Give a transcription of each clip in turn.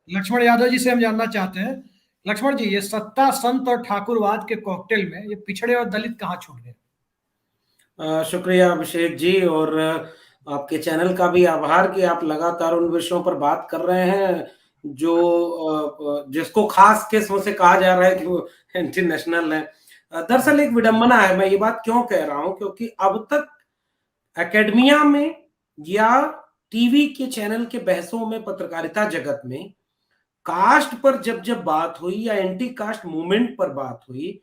लक्ष्मण यादव जी से हम जानना चाहते हैं। लक्ष्मण जी, ये सत्ता, संत और ठाकुरवाद के कॉकटेल में ये पिछड़े और दलित कहाँ छूट गए? शुक्रिया अभिषेक जी, और आपके चैनल का भी आभार कि आप लगातार उन विषयों पर बात कर रहे हैं जो जिसको खास किस्म से कहा जा रहा है कि वो इंटरनेशनल है। दरअसल एक विडंबना है, मैं ये बात क्यों कह रहा हूं, क्योंकि अब तक एकेडमिया में या टीवी के चैनल के बहसों में, पत्रकारिता जगत में कास्ट पर जब जब बात हुई या एंटी कास्ट मूवमेंट पर बात हुई,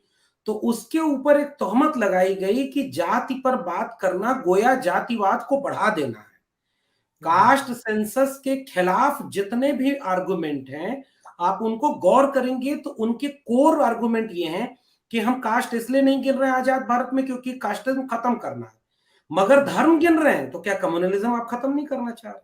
तो उसके ऊपर एक तोहमत लगाई गई कि जाति पर बात करना गोया जातिवाद को बढ़ा देना है। कास्ट सेंसस के खिलाफ जितने भी आर्गुमेंट हैं, आप उनको गौर करेंगे तो उनके कोर आर्गुमेंट ये हैं कि हम कास्ट इसलिए नहीं गिन रहे हैं आजाद भारत में क्योंकि कास्टिज्म खत्म करना है। मगर धर्म गिन रहे हैं तो क्या कम्युनलिज्म आप खत्म नहीं करना चाह रहे?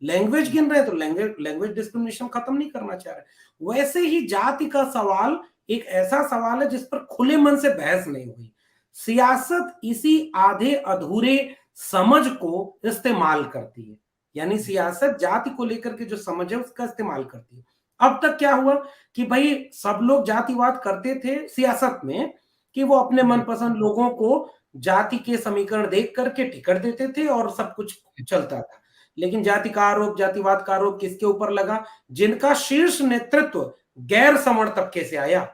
लैंग्वेज गिन रहे हैं तो लैंग्वेज डिस्क्रिमिनेशन खत्म नहीं करना चाह रहे? वैसे ही जाति का सवाल एक ऐसा सवाल है जिस पर खुले मन से बहस नहीं हुई। सियासत इसी आधे अधूरे समझ को इस्तेमाल करती है, यानी सियासत जाति को लेकर के जो समझ है उसका इस्तेमाल करती है। अब तक क्या हुआ कि भाई सब लोग जातिवाद करते थे सियासत में कि वो अपने मनपसंद लोगों को जाति के समीकरण देख करके टिकट देते थे और सब कुछ चलता था। लेकिन जाति का आरोप, जातिवाद का आरोप किसके ऊपर लगा? जिनका शीर्ष नेतृत्व गैर सवर्ण तबके से आया।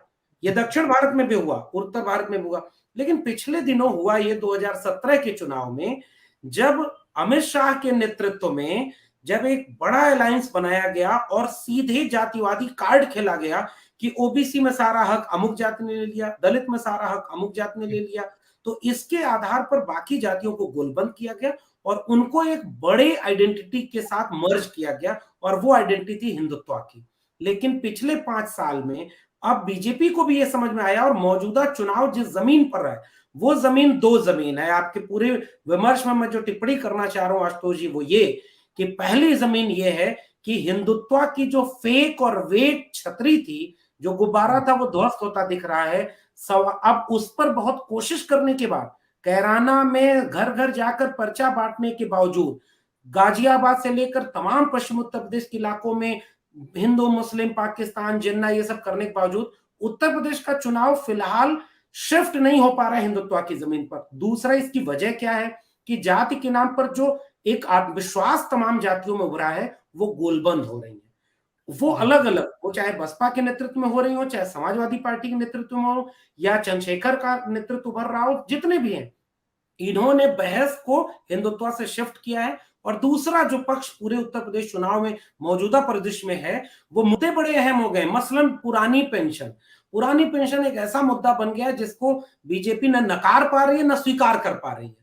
ये दक्षिण भारत में भी हुआ, उत्तर भारत में भी हुआ। लेकिन पिछले दिनों हुआ ये 2017 के चुनाव में, जब अमित शाह के नेतृत्व में जब एक बड़ा अलायंस बनाया गया और सीधे जातिवादी कार्ड खेला गया कि ओबीसी में सारा हक अमुक जाति ने ले लिया, दलित में सारा हक अमुक जाति ने ले लिया, तो इसके आधार पर बाकी जातियों को गोलबंद किया गया और उनको एक बड़े आइडेंटिटी के साथ मर्ज किया गया, और वो आइडेंटिटी हिंदुत्व की। लेकिन पिछले 5 साल में अब बीजेपी को भी ये समझ में आया, और मौजूदा चुनाव जिस जमीन पर है वो जमीन दो जमीन है। आपके पूरे विमर्श में मैं जो टिप्पणी करना चाह रहा हूं आशुतोष जी, वो ये कि पहली जमीन ये है कि हिंदुत्व की जो फेक और वेक छतरी थी, जो गुब्बारा था, वो ध्वस्त होता दिख रहा है। अब उस पर बहुत कोशिश करने के बाद, कैराना में घर घर जाकर पर्चा बांटने के बावजूद, गाजियाबाद से लेकर तमाम पश्चिम उत्तर प्रदेश के इलाकों में हिंदू मुस्लिम पाकिस्तान जिन्ना ये सब करने के बावजूद उत्तर प्रदेश का चुनाव फिलहाल शिफ्ट नहीं हो पा रहा है हिंदुत्व की जमीन पर। दूसरा, इसकी वजह क्या है कि जाति के नाम पर जो एक आत्मविश्वास तमाम जातियों में उभरा है, वो गोलबंद हो रही है। वो अलग अलग, वो चाहे बसपा के नेतृत्व में हो रही हो, चाहे समाजवादी पार्टी के नेतृत्व में हो, या चंद्रशेखर का नेतृत्व उभर रहा हो, जितने भी हैं, इन्होंने बहस को हिंदुत्व से शिफ्ट किया है। और दूसरा जो पक्ष पूरे उत्तर प्रदेश चुनाव में मौजूदा परिदृश्य में है, वो मुद्दे बड़े अहम हो गए। मसलन पुरानी पेंशन एक ऐसा मुद्दा बन गया जिसको बीजेपी न नकार पा रही है, न स्वीकार कर पा रही है।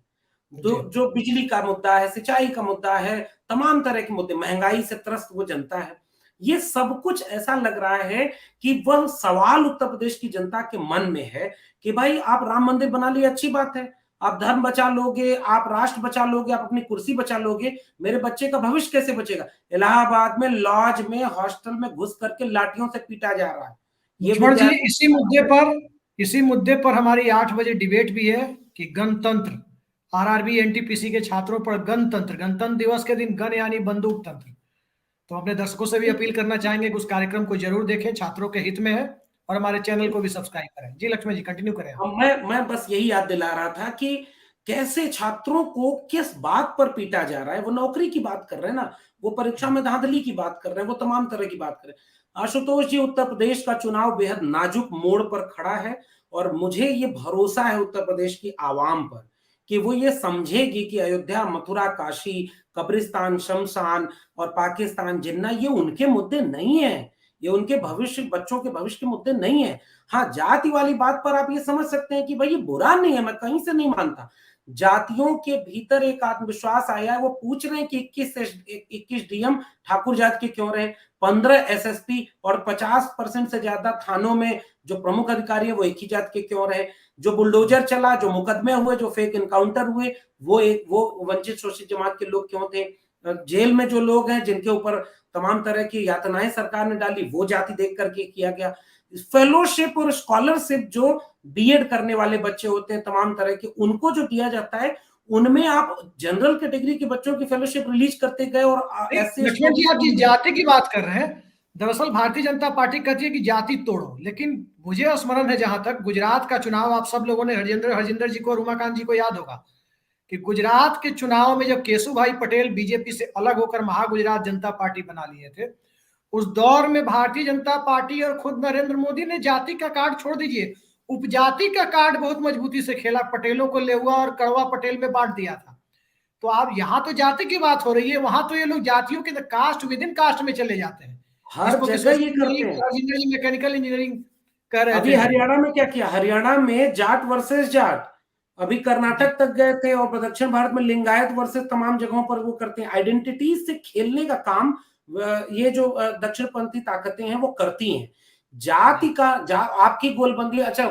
जो बिजली का मुद्दा है, सिंचाई का मुद्दा है, तमाम तरह के मुद्दे, महंगाई से त्रस्त वो जनता है, ये सब कुछ ऐसा लग रहा है कि वह सवाल उत्तर प्रदेश की जनता के मन में है कि भाई आप राम मंदिर बना लिए, अच्छी बात है, आप धर्म बचा लोगे, आप राष्ट्र बचा लोगे, आप अपनी कुर्सी बचा लोगे, मेरे बच्चे का भविष्य कैसे बचेगा? इलाहाबाद में लॉज में, हॉस्टल में घुस करके लाठियों से पीटा जा रहा है। लक्ष्मण जी, इसी मुद्दे पर हमारी 8 बजे डिबेट भी है कि गणतंत्र, आरआरबी एनटीपीसी के छात्रों पर गणतंत्र दिवस के दिन गण यानी बंदूक तंत्र। तो अपने दर्शकों से भी अपील करना चाहेंगे कि उस कार्यक्रम को जरूर देखें, छात्रों के हित में है, और हमारे चैनल को भी सब्सक्राइब करें। जी लक्ष्मण जी, कंटिन्यू करें। मैं बस यही याद दिला रहा था कि कैसे छात्रों को किस बात पर पीटा जा रहा है। वो नौकरी की बात कर रहे हैं ना, वो परीक्षा में धांधली की बात कर रहे हैं, वो तमाम तरह की बात कर रहे हैं। आशुतोष जी, उत्तर प्रदेश का चुनाव बेहद नाजुक मोड़ पर खड़ा है, और मुझे ये भरोसा है उत्तर प्रदेश की आवाम पर कि वो ये समझेगी कि अयोध्या, मथुरा, काशी, कब्रिस्तान, शमशान और पाकिस्तान जिन्ना ये उनके मुद्दे नहीं है, ये उनके भविष्य, बच्चों के भविष्य के मुद्दे नहीं है। हाँ, जाति वाली बात पर आप ये समझ सकते हैं कि भाई ये बुरा नहीं है, मैं कहीं से नहीं मानता। जातियों के भीतर एक आत्मविश्वास आया है, वो पूछ रहे हैं कि 21 डीएम ठाकुर जात के क्यों रहे, 15 एसएसपी और 50% से ज्यादा थानों में जो प्रमुख अधिकारी है वो एक ही जात के क्यों रहे, जो बुलडोजर चला, जो मुकदमे हुए, जो फेक एनकाउंटर हुए, वो वंचित शोषित जमात के लोग क्यों थे, जेल में जो लोग हैं जिनके ऊपर तमाम तरह की यातनाएं सरकार ने डाली, वो जाति देख करके किया गया। फेलोशिप और स्कॉलरशिप जो बीएड करने वाले बच्चे होते हैं तमाम तरह के, उनको जो दिया जाता है, उनमें आप जनरल कैटेगरी के बच्चों की फेलोशिप रिलीज करते गए, और लक्ष्मण जी, आप जिस जाति की बात कर रहे हैं, दरअसल भारतीय जनता पार्टी कहती है कि जाति तोड़ो, लेकिन मुझे स्मरण है जहां तक गुजरात का चुनाव, आप सब लोगों ने हरजिंदर जी को और उमाकांत जी को याद होगा कि गुजरात के चुनाव में जब केशुभाई पटेल बीजेपी से अलग होकर महागुजरात जनता पार्टी बना लिए थे, उस दौर में भारतीय जनता पार्टी और खुद नरेंद्र मोदी ने जाति का कार्ड छोड़ दीजिए, उपजाति का कार्ड बहुत मजबूती से खेला, पटेलों को लेहुआ और कड़वा पटेल में बांट दिया था। तो आप यहाँ तो जाति की बात हो रही है, वहां तो ये लोग जातियों के कास्ट विद इन कास्ट में चले जाते हैं, हर जिसको कि जगह ये सोशल करते हैं। इंजीनियरिंग मैकेनिकल इंजीनियरिंग कर रहे अभी थे। हरियाणा में क्या किया, हरियाणा में जाट वर्सेस जाट, अभी कर्नाटक तक गए थे, और दक्षिण भारत में लिंगायत वर्सेस तमाम जगहों पर वो करते हैं। आइडेंटिटीज से खेलने का काम ये जो दक्षिणपंथी ताकतें हैं वो करती हैं। जाति का आपकी गोलबंदी, अच्छा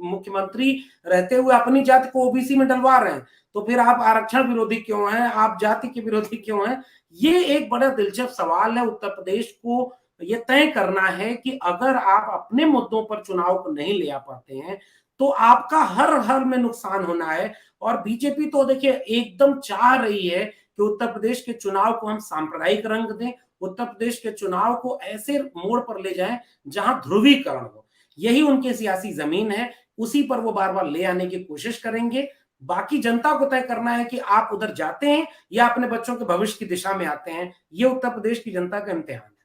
मुख्यमंत्री रहते हुए अपनी जाति को ओबीसी में डलवा रहे हैं, तो फिर आप आरक्षण विरोधी क्यों हैं, आप जाति के विरोधी क्यों हैं? ये एक बड़ा दिलचस्प सवाल है। उत्तर प्रदेश को ये तय करना है कि अगर आप अपने मुद्दों पर चुनाव को नहीं ले आ पाते हैं तो आपका हर हर में नुकसान होना है। और बीजेपी तो देखिए एकदम चाह रही है कि उत्तर प्रदेश के चुनाव को हम सांप्रदायिक रंग दें, उत्तर प्रदेश के चुनाव को ऐसे मोड़ पर ले जाएं जहां ध्रुवीकरण हो। यही उनकी सियासी जमीन है, उसी पर वो बार बार ले आने की कोशिश करेंगे। बाकी जनता को तय करना है कि आप उधर जाते हैं या अपने बच्चों के भविष्य की दिशा में आते हैं। ये उत्तर प्रदेश की जनता का इम्तिहान है।